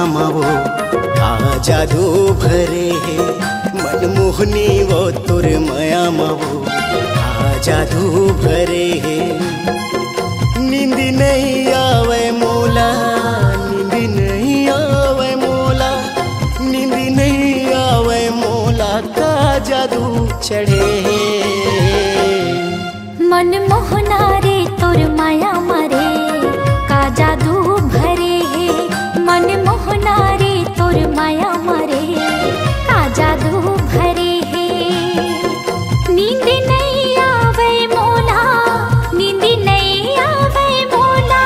मावो का जादू भरे है मनमोहनी वो तुर माया मावो का जादू भरे है। नींद नहीं आवे मोला, नींद नहीं आवे मोला, नींद नहीं आवे मोला का जादू चढ़े है। मनमोहना रे तोर माया मारे का जादू भरे है। मनमोहना रे तोर माया मारे का जादू भरे है। नींद नहीं आवे मोला, नींद नहीं आवे मोला,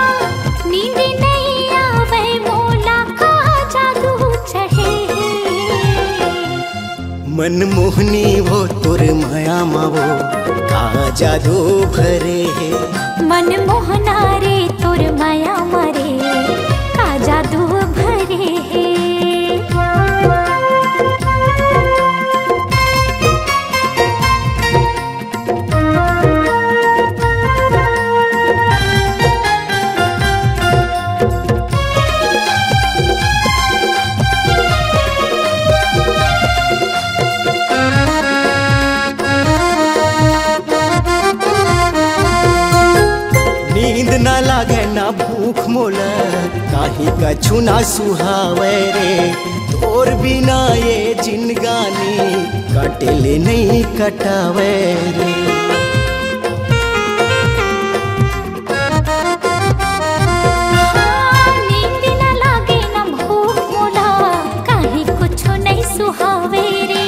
नींद नहीं आवे मोला का जादू चढ़े है। मनमोहनी वो तुर माया मावो का जादू भरे है। मनमोहना रे तोर माया मारे का जादू भरे है। नींद ना लागे ना भूख मोला, काहे कछु ना सुहावे रे। तोर बिना ये जिंदगानी कटेले नहीं कटावे रे। नींद ना लागे ना भूख मोला, काहे कुछु नहीं सुहावे रे।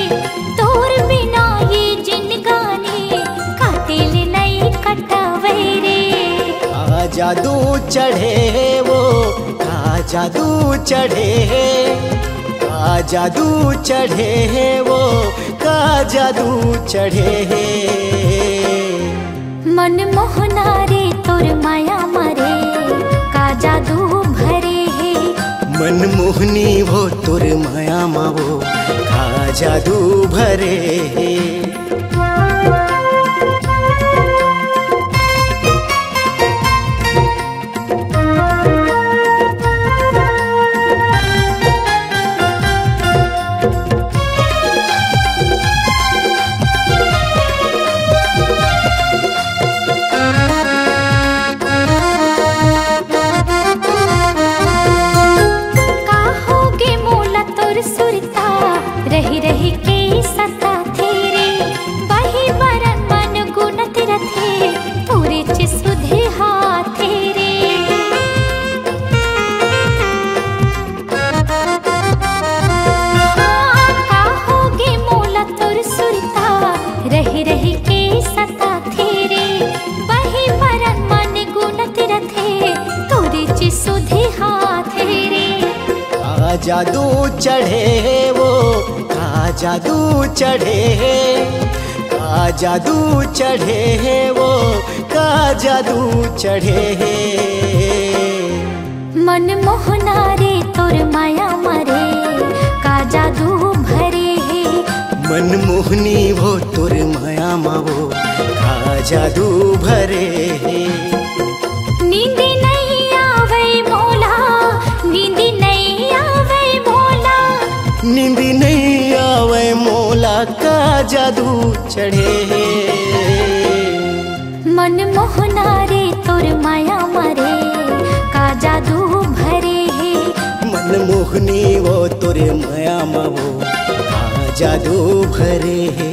तोर बिना ये जिंदगानी काटेले नहीं कटावे रे। का जादू चढ़े वो, का जादू चढ़े, का जादू चढ़े वो, का जादू चढ़े। मनमोहना रे तोर माया मारे का जादू भरे है। मनमोहनी वो तुर माया मावो का जादू भरे है। रही रही के सता तेरे वही बरन मन गुनत रथे पूरे च सुधे हाथ तेरे। काहोगे मोला तोर सुरता रही रही के सता तेरे वही बरन मन गुनत रथे पूरे च सुधे हाथ तेरे। का जादू चढ़े वो, का जादू चढ़े, का जादू चढ़े वो, का जादू चढ़े। मनमोहना रे तोर माया मारे का जादू भरे है। मनमोहनी वो तुर माया मावो का जादू भरे है। नींद नहीं आवे मोला, नींद नहीं आवे मोला, नींद नहीं आवे मोला का जादू चढ़े। मनमोहना रे तोर माया मारे का जादू भरे है। मनमोहनी वो तुर माया मावो का जादू भरे है।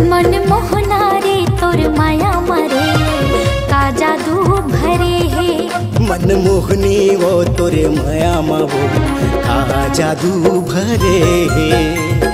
मनमोहना रे तोर माया मारे का जादू भरे है। मनमोहनी वो तुर माया मावो का जादू भरे है।